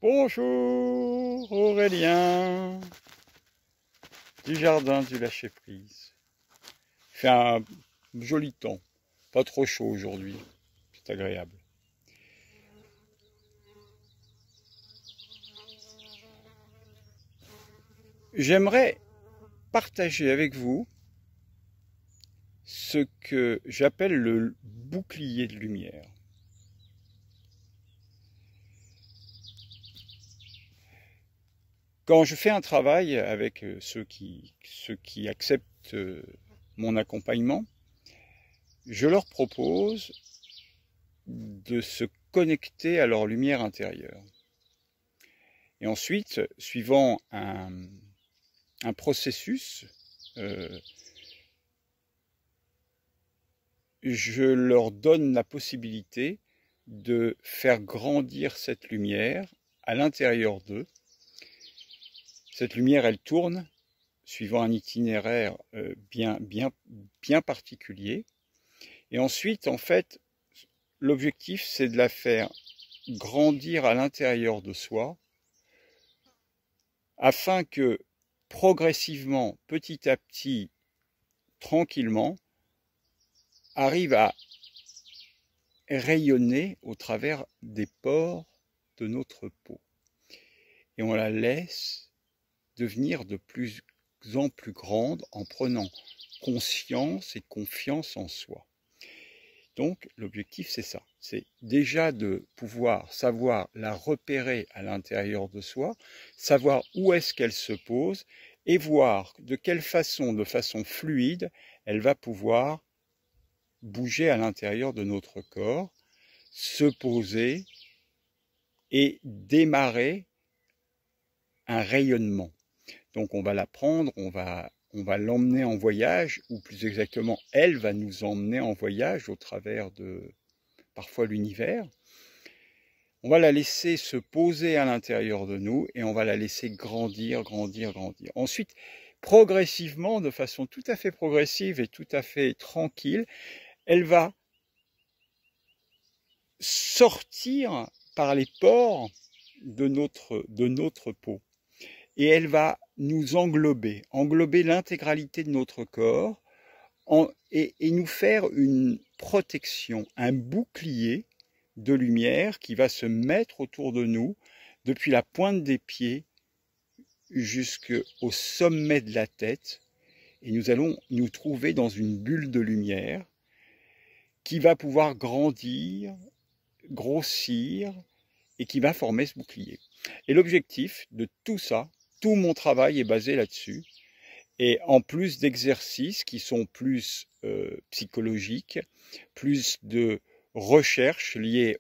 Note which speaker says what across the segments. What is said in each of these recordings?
Speaker 1: Bonjour Aurélien du jardin du lâcher-prise. Il fait un joli temps, pas trop chaud aujourd'hui, c'est agréable. J'aimerais partager avec vous ce que j'appelle le bouclier de lumière. Quand je fais un travail avec ceux qui acceptent mon accompagnement, je leur propose de se connecter à leur lumière intérieure. Et ensuite, suivant un processus, je leur donne la possibilité de faire grandir cette lumière à l'intérieur d'eux. Cette lumière, elle tourne suivant un itinéraire bien particulier. Et ensuite, en fait, l'objectif, c'est de la faire grandir à l'intérieur de soi, afin que progressivement, petit à petit, tranquillement, arrive à rayonner au travers des pores de notre peau. Et on la laisse devenir de plus en plus grande en prenant conscience et confiance en soi. Donc l'objectif, c'est ça, c'est déjà de pouvoir savoir la repérer à l'intérieur de soi, savoir où est-ce qu'elle se pose et voir de quelle façon, de façon fluide, elle va pouvoir bouger à l'intérieur de notre corps, se poser et démarrer un rayonnement. Donc on va la prendre, on va l'emmener en voyage, ou plus exactement, elle va nous emmener en voyage au travers de parfois l'univers. On va la laisser se poser à l'intérieur de nous et on va la laisser grandir, grandir, grandir. Ensuite, progressivement, de façon tout à fait progressive et tout à fait tranquille, elle va sortir par les pores de notre peau. Et elle va nous englober l'intégralité de notre corps et nous faire une protection, un bouclier de lumière qui va se mettre autour de nous depuis la pointe des pieds jusqu'au sommet de la tête. Et nous allons nous trouver dans une bulle de lumière qui va pouvoir grandir, grossir et qui va former ce bouclier. Et l'objectif de tout ça, tout mon travail est basé là-dessus. Et en plus d'exercices qui sont plus psychologiques, plus de recherches liées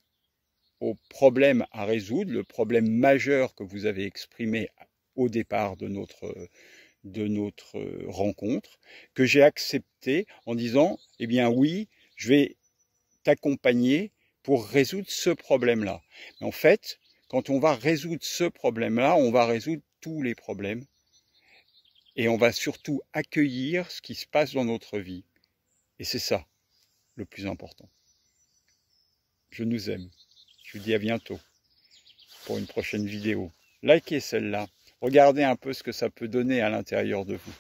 Speaker 1: au problème à résoudre, le problème majeur que vous avez exprimé au départ de notre rencontre, que j'ai accepté en disant, eh bien oui, je vais t'accompagner pour résoudre ce problème-là. Mais en fait, quand on va résoudre ce problème-là, on va résoudre tous les problèmes. Et on va surtout accueillir ce qui se passe dans notre vie. Et c'est ça, le plus important. Je nous aime. Je vous dis à bientôt pour une prochaine vidéo. Likez celle-là. Regardez un peu ce que ça peut donner à l'intérieur de vous.